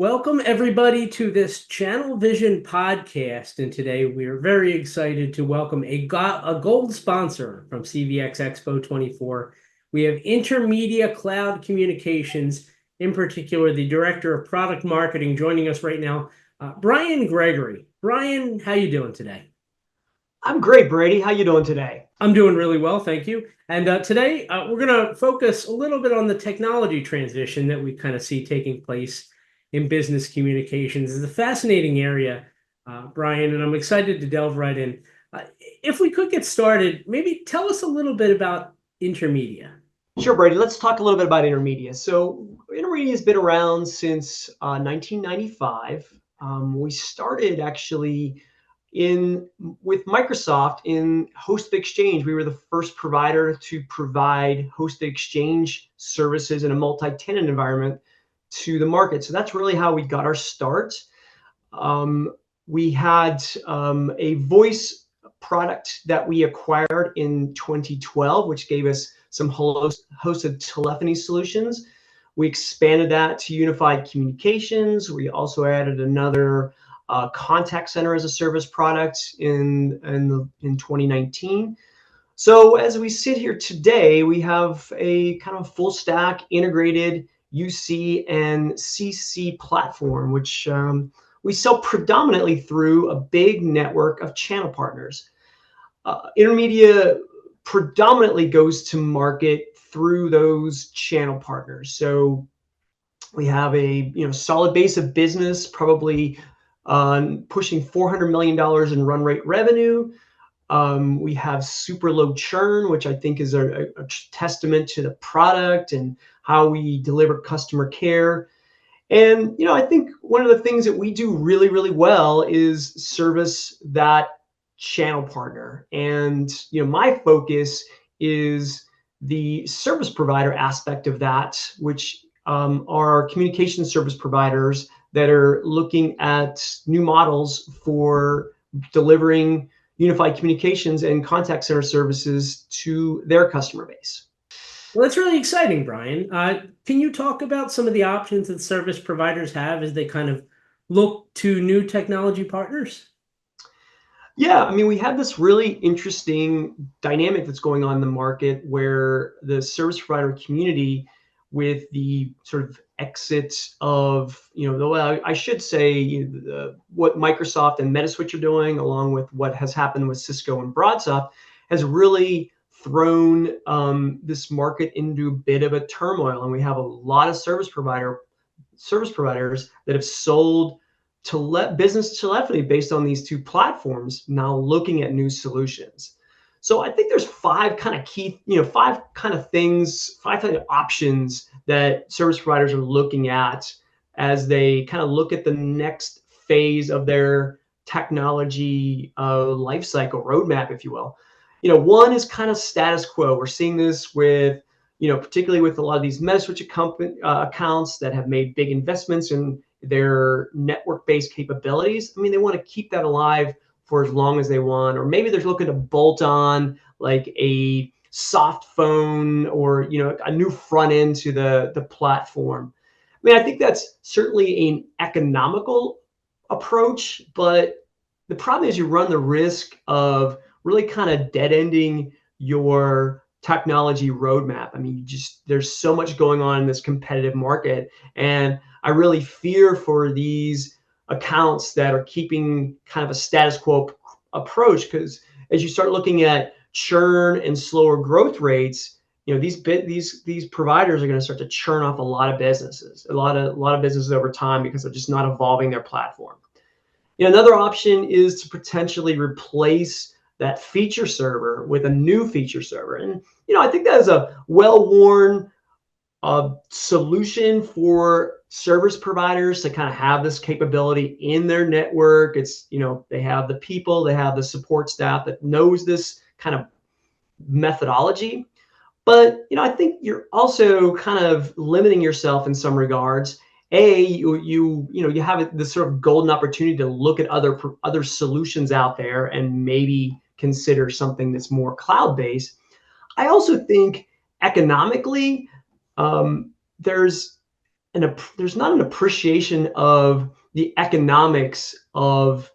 Welcome, everybody, to this Channel Vision podcast. And today we're very excited to welcome a gold sponsor from CVX Expo 24. We have Intermedia Cloud Communications, in particular, the Director of Product Marketing, joining us right now, Brian Gregory. Brian, how you doing today? I'm great, Brady. How you doing today? I'm doing really well, thank you. And today we're going to focus a little bit on the technology transition that we kind of see taking place in business communications. It's a fascinating area, Brian, and I'm excited to delve right in. If we could get started, maybe tell us a little bit about Intermedia. Sure, Brady. Let's talk a little bit about Intermedia. So Intermedia has been around since 1995. We started actually in with Microsoft in hosted exchange. We were the first provider to provide hosted exchange services in a multi-tenant environment to the market. So that's really how we got our start. We had a voice product that we acquired in 2012, which gave us some hosted telephony solutions. We expanded that to unified communications. We also added another contact center as a service product in 2019. So as we sit here today, we have a kind of full stack integrated UC and CC platform, which we sell predominantly through a big network of channel partners. Intermedia predominantly goes to market through those channel partners. So we have a solid base of business, probably pushing $400 million in run rate revenue. We have super low churn, which I think is a testament to the product and how we deliver customer care. And I think one of the things that we do really, really well is service that channel partner. And my focus is the service provider aspect of that, which are communication service providers that are looking at new models for delivering unified communications and contact center services to their customer base. Well, that's really exciting, Brian. Can you talk about some of the options that service providers have as they kind of look to new technology partners? Yeah, I mean, we have this really interesting dynamic that's going on in the market where the service provider community, with the sort of exit of, I should say, what Microsoft and Metaswitch are doing, along with what has happened with Cisco and BroadSoft, has really thrown this market into a bit of a turmoil. And we have a lot of service providers that have sold business telephony based on these two platforms, now looking at new solutions. So I think there's five kind of options that service providers are looking at as they kind of look at the next phase of their technology life cycle roadmap, if you will. One is kind of status quo. We're seeing this with, particularly with a lot of these Metaswitch accounts that have made big investments in their network-based capabilities. I mean, they want to keep that alive for as long as they want, or maybe they're looking to bolt on like a soft phone or a new front end to the platform. I mean, I think that's certainly an economical approach, but the problem is you run the risk of really kind of dead-ending your technology roadmap. I mean, there's so much going on in this competitive market, and I really fear for these accounts that are keeping kind of a status quo approach, because as you start looking at churn and slower growth rates, these providers are going to start to churn off a lot of businesses over time because they're just not evolving their platform. Another option is to potentially replace that feature server with a new feature server. And I think that is a well-worn solution for service providers to kind of have this capability in their network. It's, they have the people, they have the support staff that knows this kind of methodology. But, I think you're also kind of limiting yourself in some regards. You have this sort of golden opportunity to look at other solutions out there and maybe consider something that's more cloud-based. I also think economically, there's there's not an appreciation of the economics of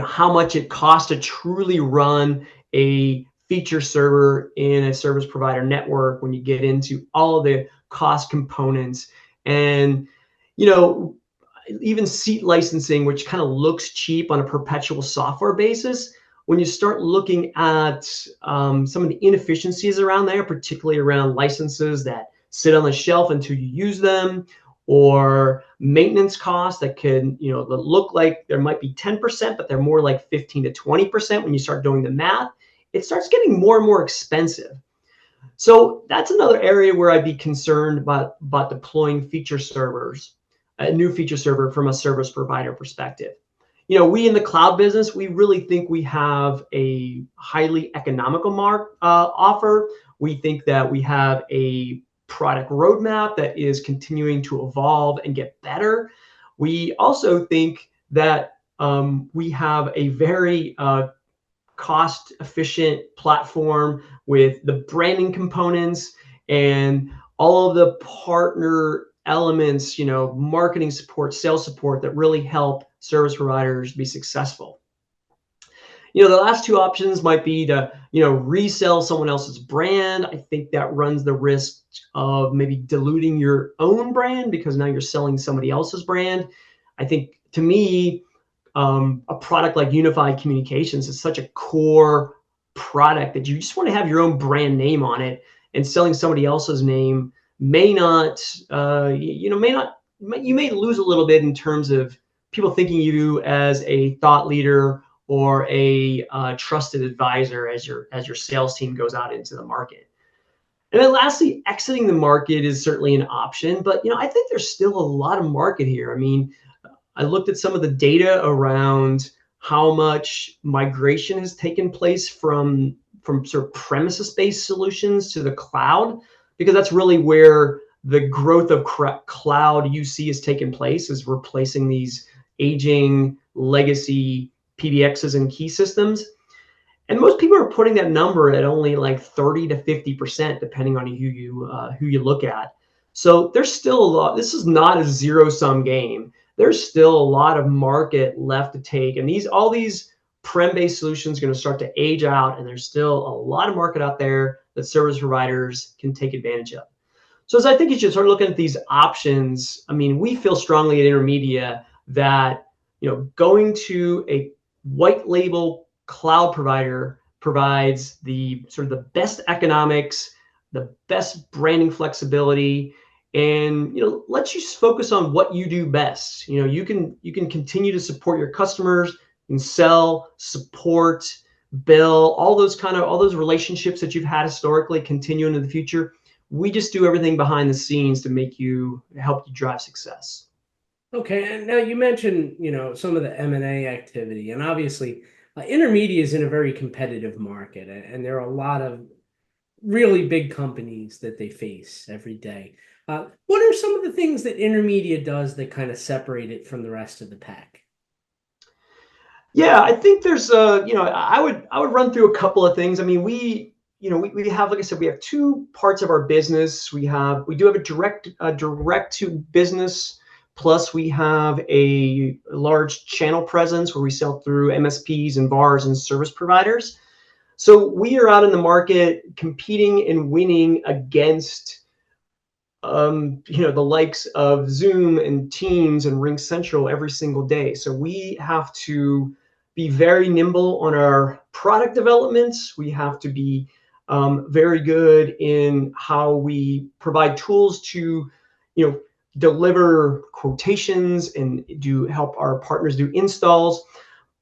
how much it costs to truly run a feature server in a service provider network when you get into all of the cost components and you know even seat licensing, which kind of looks cheap on a perpetual software basis. When you start looking at some of the inefficiencies around there, particularly around licenses that sit on the shelf until you use them, or maintenance costs that can, look like there might be 10%, but they're more like 15 to 20% when you start doing the math, it starts getting more and more expensive. So that's another area where I'd be concerned about deploying feature servers, a new feature server from a service provider perspective. We in the cloud business, we really think we have a highly economical offer. We think that we have a product roadmap that is continuing to evolve and get better. We also think that we have a very cost efficient platform with the branding components and all of the partner elements, marketing support, sales support that really help service providers be successful. The last two options might be to, resell someone else's brand. I think that runs the risk of maybe diluting your own brand because now you're selling somebody else's brand. I think to me, a product like unified communications is such a core product that you just want to have your own brand name on it, and selling somebody else's name may not, you may lose a little bit in terms of people thinking of you as a thought leader or a trusted advisor as your sales team goes out into the market. And then lastly, exiting the market is certainly an option, but I think there's still a lot of market here. I mean, I looked at some of the data around how much migration has taken place from sort of premises-based solutions to the cloud, because that's really where the growth of cloud UC has taken place, is replacing these aging legacy PBXs and key systems. And most people are putting that number at only like 30 to 50%, depending on who you look at. So there's still a lot. This is not a zero-sum game. There's still a lot of market left to take, and all these prem-based solutions are going to start to age out, and there's still a lot of market out there that service providers can take advantage of. So as I think you should start looking at these options, I mean, we feel strongly at Intermedia that going to a white label cloud provider provides the sort of the best economics, the best branding flexibility, and lets you focus on what you do best. You can continue to support your customers and sell, support, bill, all those relationships that you've had historically continue into the future. We just do everything behind the scenes to help you drive success. Okay, and now you mentioned, some of the M&A activity, and obviously, Intermedia is in a very competitive market, and there are a lot of really big companies that they face every day. What are some of the things that Intermedia does that kind of separate it from the rest of the pack? Yeah, I think there's I would run through a couple of things. I mean, we have, like I said, we have two parts of our business. We do have a direct to business, plus we have a large channel presence where we sell through MSPs and VARs and service providers. So we are out in the market competing and winning against the likes of Zoom and Teams and RingCentral every single day. So we have to be very nimble on our product developments. We have to be very good in how we provide tools to, deliver quotations and help our partners do installs.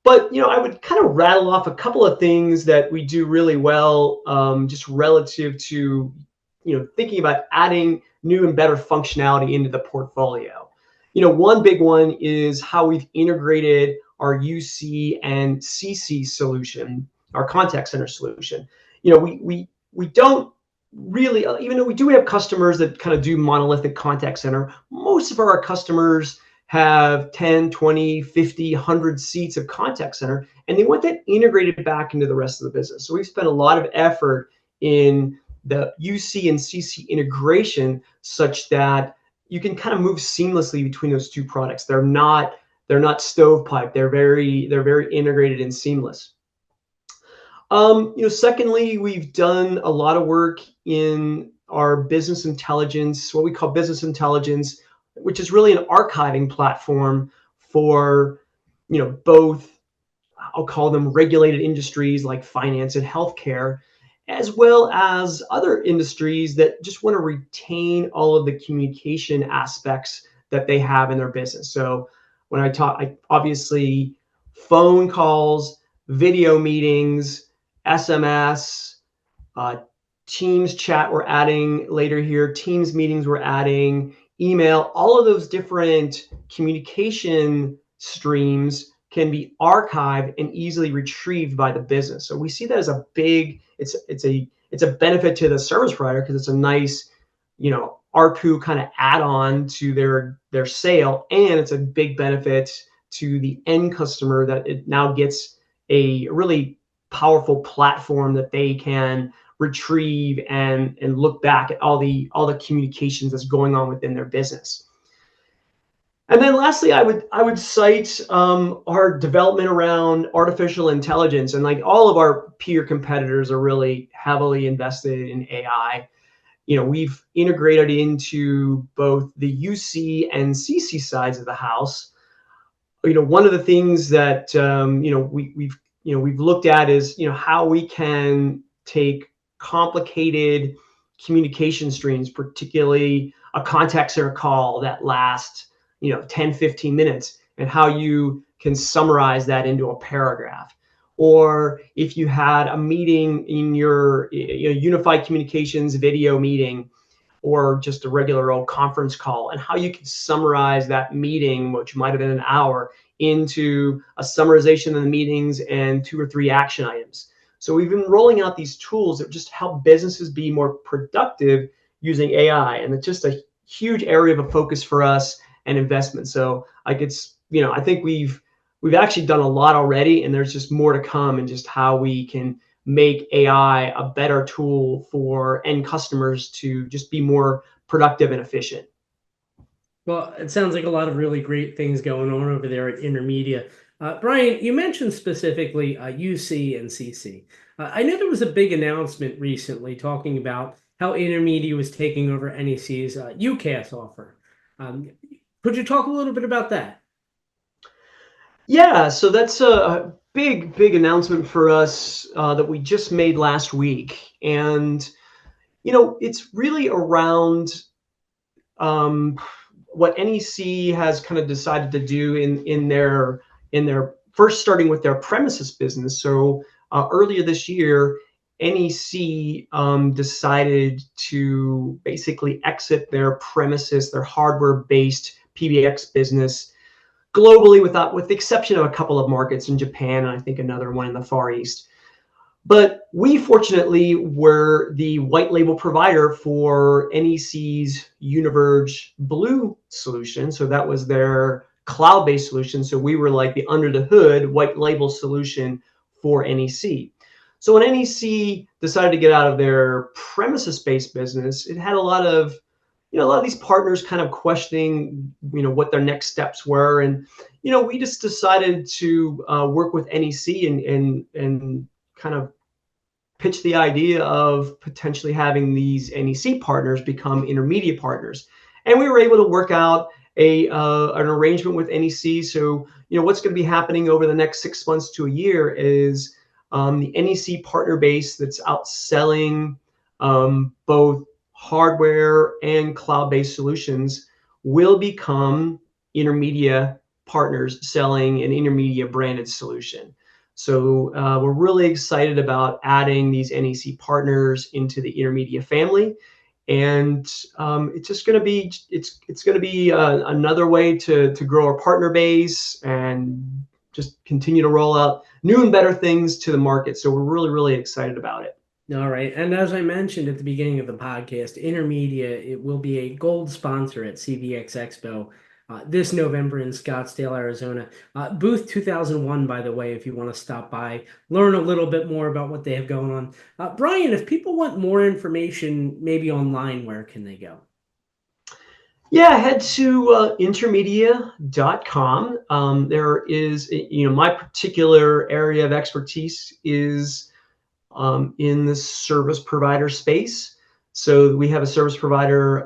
But I would kind of rattle off a couple of things that we do really well, just relative to thinking about adding new and better functionality into the portfolio. One big one is how we've integrated our UC and CC solution, our contact center solution. We don't really, even though we do have customers that kind of do monolithic contact center, most of our customers have 10, 20, 50, 100 seats of contact center, and they want that integrated back into the rest of the business. So we've spent a lot of effort in the UC and CC integration such that you can kind of move seamlessly between those two products. They're not stovepipe. They're very integrated and seamless. Secondly, we've done a lot of work in our business intelligence, what we call business intelligence, which is really an archiving platform for, both, I'll call them regulated industries like finance and healthcare, as well as other industries that just want to retain all of the communication aspects that they have in their business. So when obviously phone calls, video meetings, SMS, uh, Teams chat we're adding later here, Teams meetings we're adding, email, all of those different communication streams can be archived and easily retrieved by the business. So we see that as a big, it's a benefit to the service provider because it's a nice, ARPU kind of add-on to their sale, and it's a big benefit to the end customer that it now gets a really powerful platform that they can retrieve and look back at all the communications that's going on within their business. And then lastly, I would cite our development around artificial intelligence, and like all of our peer competitors are really heavily invested in AI. We've integrated into both the UC and CC sides of the house. One of the things that we've looked at is how we can take complicated communication streams, particularly a contact center call that lasts 10-15 minutes, and how you can summarize that into a paragraph. Or if you had a meeting in your unified communications video meeting, or just a regular old conference call, and how you can summarize that meeting, which might have been an hour, into a summarization of the meetings and 2 or 3 action items. So we've been rolling out these tools that just help businesses be more productive using AI, and it's just a huge area of a focus for us and investment. So I think we've actually done a lot already, and there's just more to come, and just how we can make AI a better tool for end customers to just be more productive and efficient. Well, it sounds like a lot of really great things going on over there at Intermedia. Brian, you mentioned specifically UC and CC. I know there was a big announcement recently talking about how Intermedia was taking over NEC's UCAS offer. Um, could you talk a little bit about that? Yeah, so that's a big, big announcement for us that we just made last week. And, it's really around um, what NEC has kind of decided to do in their first, starting with their premises business. So earlier this year, NEC decided to basically exit their premises, their hardware-based PBX business globally, with the exception of a couple of markets in Japan and I think another one in the Far East. But we fortunately were the white label provider for NEC's Univerge Blue solution. So that was their cloud-based solution. So we were like the under the hood white label solution for NEC. So when NEC decided to get out of their premises-based business, it had a lot of these partners kind of questioning, what their next steps were, and we just decided to work with NEC and kind of pitch the idea of potentially having these NEC partners become intermediate partners. And we were able to work out an arrangement with NEC. So, what's going to be happening over the next 6 months to a year is the NEC partner base that's out selling both hardware and cloud-based solutions will become Intermedia partners selling an Intermedia branded solution. So we're really excited about adding these NEC partners into the Intermedia family, and it's just going to be another way to grow our partner base and just continue to roll out new and better things to the market. So we're really, really excited about it. All right. And as I mentioned at the beginning of the podcast, Intermedia, it will be a gold sponsor at CVX Expo this November in Scottsdale, Arizona. Booth 2001, by the way, if you want to stop by, learn a little bit more about what they have going on. Brian, if people want more information, maybe online, where can they go? Yeah, head to intermedia.com. There is, my particular area of expertise is in the service provider space. So we have a service provider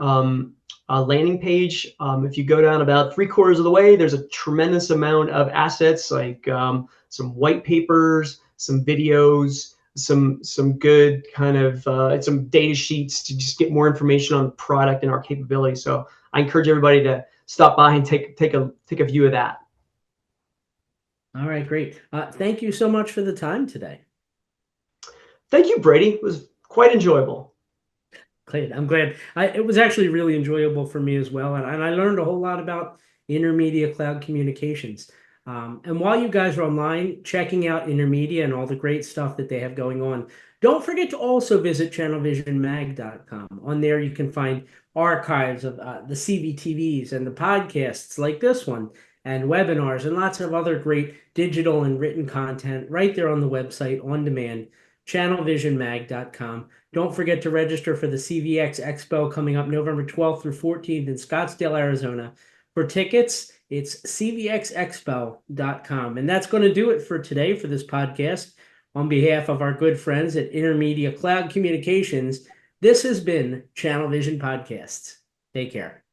landing page. If you go down about three-quarters of the way, there's a tremendous amount of assets like some white papers, some videos, some good kind of some data sheets to just get more information on the product and our capabilities. So I encourage everybody to stop by and take a view of that. All right, great. Thank you so much for the time today. Thank you, Brady. It was quite enjoyable. Great. I'm glad. It was actually really enjoyable for me as well. And I learned a whole lot about Intermedia cloud communications. And while you guys are online checking out Intermedia and all the great stuff that they have going on, don't forget to also visit channelvisionmag.com. On there, you can find archives of the CVTVs and the podcasts like this one, and webinars, and lots of other great digital and written content right there on the website on demand, channelvisionmag.com. Don't forget to register for the CVX Expo coming up November 12th through 14th in Scottsdale, Arizona. For tickets, it's cvxexpo.com. And that's going to do it for today for this podcast. On behalf of our good friends at Intermedia Cloud Communications, this has been Channel Vision Podcasts. Take care.